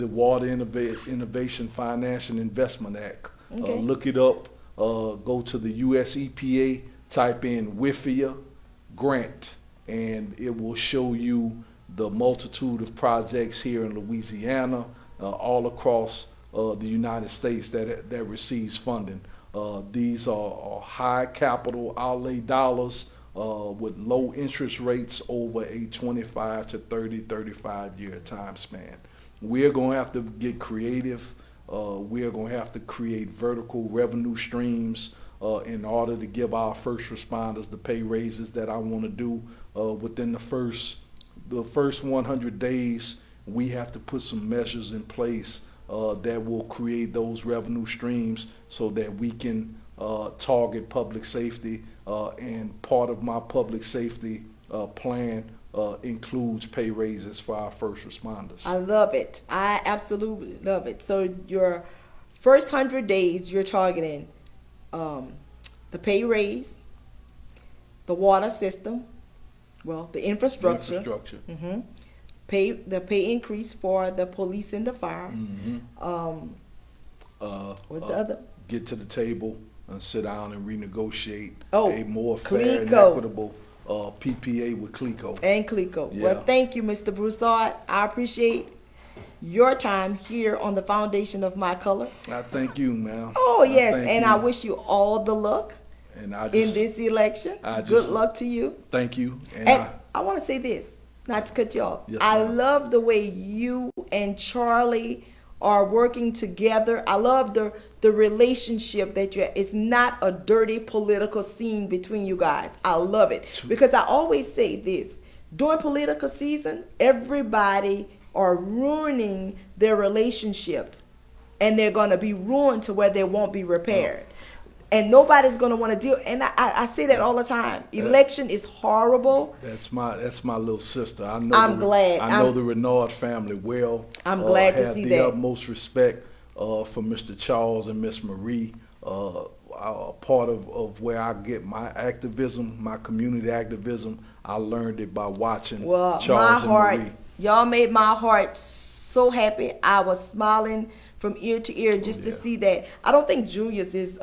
[SPEAKER 2] Water Innovation Finance and Investment Act.
[SPEAKER 1] Okay.
[SPEAKER 2] Look it up. Go to the US EPA, type in WIFIA grant, and it will show you the multitude of projects here in Louisiana, all across the United States that receives funding. These are high capital outlay dollars with low interest rates over a 25 to 35 year time span. We're going to have to get creative. We're going to have to create vertical revenue streams in order to give our first responders the pay raises that I want to do within the first 100 days. We have to put some measures in place that will create those revenue streams so that we can target public safety, and part of my public safety plan includes pay raises for our first responders.
[SPEAKER 1] I love it. I absolutely love it. So your first 100 days, you're targeting the pay raise, the water system, the infrastructure. Mm-hmm. The pay increase for the police and the fire.
[SPEAKER 2] Mm-hmm.
[SPEAKER 1] What's the other?
[SPEAKER 2] Get to the table and sit down and renegotiate
[SPEAKER 1] Oh,
[SPEAKER 2] a more fair and
[SPEAKER 1] CLECO.
[SPEAKER 2] equitable PPA with CLECO.
[SPEAKER 1] And CLECO.
[SPEAKER 2] Yeah.
[SPEAKER 1] Well, thank you, Mr. Broussard. I appreciate your time here on the Foundation of My Color.
[SPEAKER 2] I thank you, ma'am.
[SPEAKER 1] Oh, yes, and
[SPEAKER 2] you.
[SPEAKER 1] I wish you all the luck
[SPEAKER 2] And I
[SPEAKER 1] in this election. Good luck to you.
[SPEAKER 2] Thank you.
[SPEAKER 1] And I want to say this, not to cut you off.
[SPEAKER 2] Yes,
[SPEAKER 1] I
[SPEAKER 2] ma'am.
[SPEAKER 1] love the way you and Charlie are working together. I love the relationship that it's not a dirty political scene between you guys. I love it. Because I always say this, during political season, everybody are ruining their relationships, and they're going to be ruined to where they won't be repaired. And nobody's going to want to deal. And I say that all the time. Election is horrible.
[SPEAKER 2] That's my little sister. I know.
[SPEAKER 1] I'm glad.
[SPEAKER 2] I know the Renard family well.
[SPEAKER 1] I'm glad to see
[SPEAKER 2] have
[SPEAKER 1] that.
[SPEAKER 2] the utmost respect for Mr. Charles and Miss Marie. Part of where I get my activism, my community activism, I learned it by watching Charles and Marie.
[SPEAKER 1] Y'all made my heart so happy. I was smiling from ear to ear just to see that. I don't think Julius is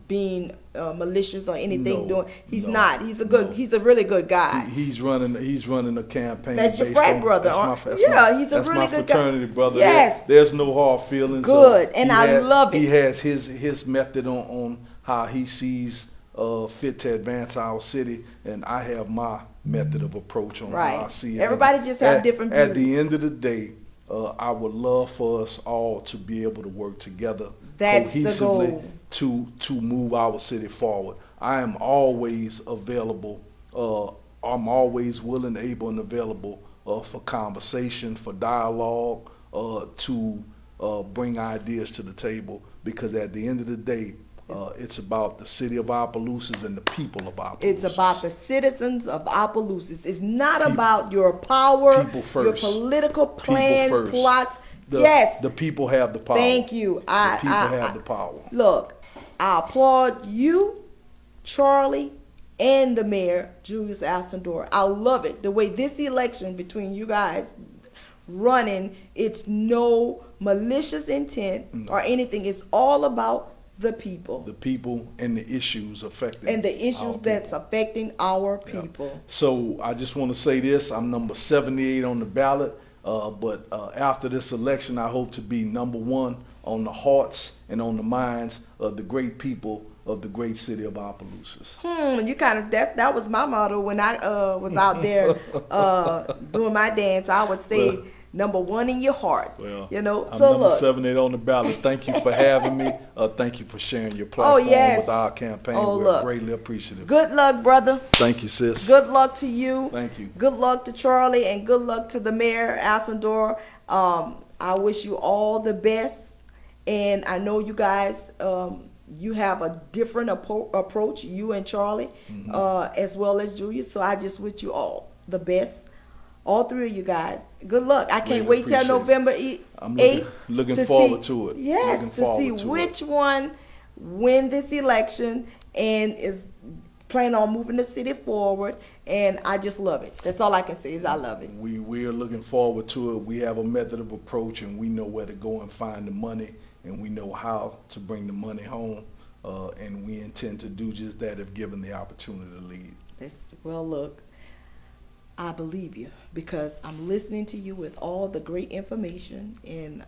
[SPEAKER 1] being malicious or anything. He's not. He's a really good guy.
[SPEAKER 2] He's running a campaign.
[SPEAKER 1] That's your frat brother. He's a really good guy.
[SPEAKER 2] Fraternity brother.
[SPEAKER 1] Yes.
[SPEAKER 2] There's no hard feelings.
[SPEAKER 1] Good, and I love it.
[SPEAKER 2] He has his method on how he sees fit to advance our city, and I have my method of approach on how I see it.
[SPEAKER 1] Everybody just have different views.
[SPEAKER 2] At the end of the day, I would love for us all to be able to work together cohesively to move our city forward. I am always available. I'm always willing, able, and available for conversation, for dialogue, to bring ideas to the table. Because at the end of the day, it's about the city of Opelousas and the people of Opelousas.
[SPEAKER 1] It's about the citizens of Opelousas. It's not about your power, your political plan, plots. Yes.
[SPEAKER 2] The people have the power.
[SPEAKER 1] Thank you.
[SPEAKER 2] The people have the power.
[SPEAKER 1] Look, I applaud you, Charlie, and the mayor, Julius Alcindor. I love it. The way this election between you guys running, it's no malicious intent or anything. It's all about the people.
[SPEAKER 2] The people and the issues affecting
[SPEAKER 1] And the issues that's affecting our people.
[SPEAKER 2] So I just want to say this. I'm number 78 on the ballot. But after this election, I hope to be number 1 on the hearts and on the minds of the great people of the great city of Opelousas.
[SPEAKER 1] You kind of that was my motto when I was out there doing my dance. I would say number 1 in your heart.
[SPEAKER 2] Well,
[SPEAKER 1] you know.
[SPEAKER 2] I'm
[SPEAKER 1] so
[SPEAKER 2] number
[SPEAKER 1] look,
[SPEAKER 2] 78 on the ballot. Thank you for having me. Thank you for sharing your platform with our campaign. We're greatly appreciative.
[SPEAKER 1] Good luck, brother.
[SPEAKER 2] Thank you, sis.
[SPEAKER 1] Good luck to you.
[SPEAKER 2] Thank you.
[SPEAKER 1] Good luck to Charlie, and good luck to the mayor, Alcindor. I wish you all the best, and I know you guys. You have a different approach, you and Charlie, as well as Julius. So I just wish you all the best. All 3 of you guys. Good luck. I can't wait till November 8th.
[SPEAKER 2] Looking forward to it.
[SPEAKER 1] Yes, to see which one win this election and is planning on moving the city forward. And I just love it. That's all I can say is I love it.
[SPEAKER 2] We are looking forward to it. We have a method of approach, and we know where to go and find the money, and we know how to bring the money home. And we intend to do just that if given the opportunity to lead.
[SPEAKER 1] Well, look, I believe you because I'm listening to you with all the great information and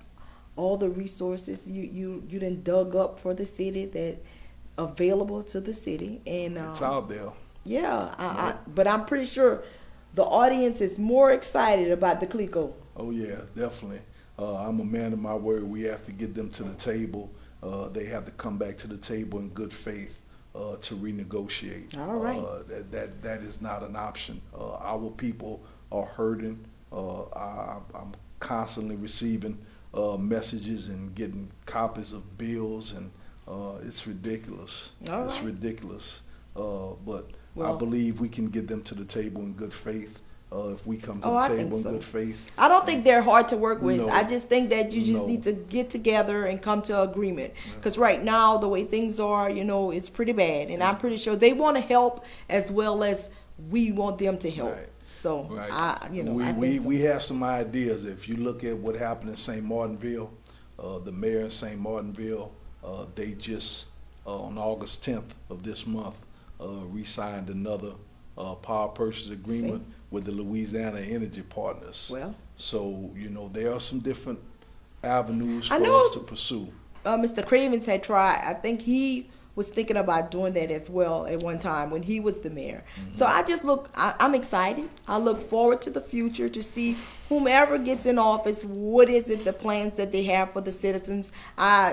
[SPEAKER 1] all the resources you done dug up for the city that available to the city. And
[SPEAKER 2] it's out there.
[SPEAKER 1] Yeah, but I'm pretty sure the audience is more excited about the Clico.
[SPEAKER 2] Oh yeah, definitely. I'm a man of my word. We have to get them to the table. They have to come back to the table in good faith to renegotiate.
[SPEAKER 1] All right.
[SPEAKER 2] That is not an option. Our people are hurting. I'm constantly receiving messages and getting copies of bills, and it's ridiculous.
[SPEAKER 1] All
[SPEAKER 2] it's
[SPEAKER 1] right.
[SPEAKER 2] ridiculous. But I believe we can get them to the table in good faith. If we come to the table in good faith.
[SPEAKER 1] I don't think they're hard to work with.
[SPEAKER 2] No.
[SPEAKER 1] I just think that you just need to get together and come to agreement. Because right now, the way things are, it's pretty bad. And I'm pretty sure they want to help as well as we want them to help.
[SPEAKER 2] Right.
[SPEAKER 1] So,
[SPEAKER 2] we have some ideas. If you look at what happened in St. Martinville, the mayor in St. Martinville, they just, on August 10th of this month, re-signed another power purchase agreement with the Louisiana Energy Partners.
[SPEAKER 1] Well,
[SPEAKER 2] so, there are some different avenues for us to pursue.
[SPEAKER 1] Mr. Cravens had tried. I think he was thinking about doing that as well at one time when he was the mayor. So I'm excited. I look forward to the future to see whomever gets in office, what is it, the plans that they have for the citizens.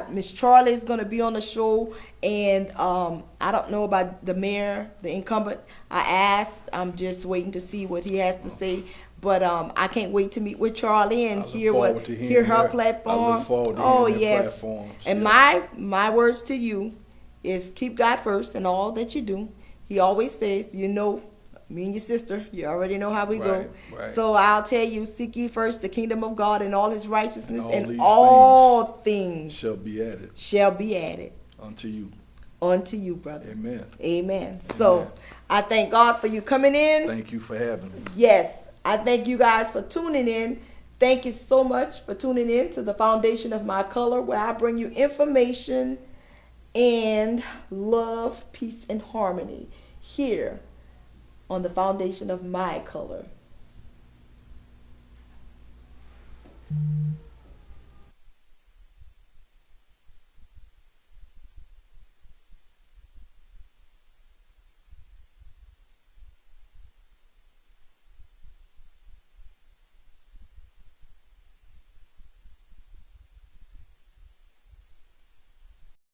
[SPEAKER 1] Miss Charlie is going to be on the show, and I don't know about the mayor, the incumbent. I asked. I'm just waiting to see what he has to say. But I can't wait to meet with Charlie and hear her platform.
[SPEAKER 2] I look forward to hearing her platforms.
[SPEAKER 1] And my words to you is keep God first in all that you do. He always says, me and your sister, you already know how we go.
[SPEAKER 2] Right.
[SPEAKER 1] So I'll tell you, seek ye first the kingdom of God and all his righteousness, and
[SPEAKER 2] all
[SPEAKER 1] things
[SPEAKER 2] shall be added.
[SPEAKER 1] Unto you, brother.
[SPEAKER 2] Amen.
[SPEAKER 1] So I thank God for you coming in.
[SPEAKER 2] Thank you for having me.
[SPEAKER 1] Yes. I thank you guys for tuning in. Thank you so much for tuning in to the Foundation of My Color, where I bring you information and love, peace, and harmony here on the Foundation of My Color.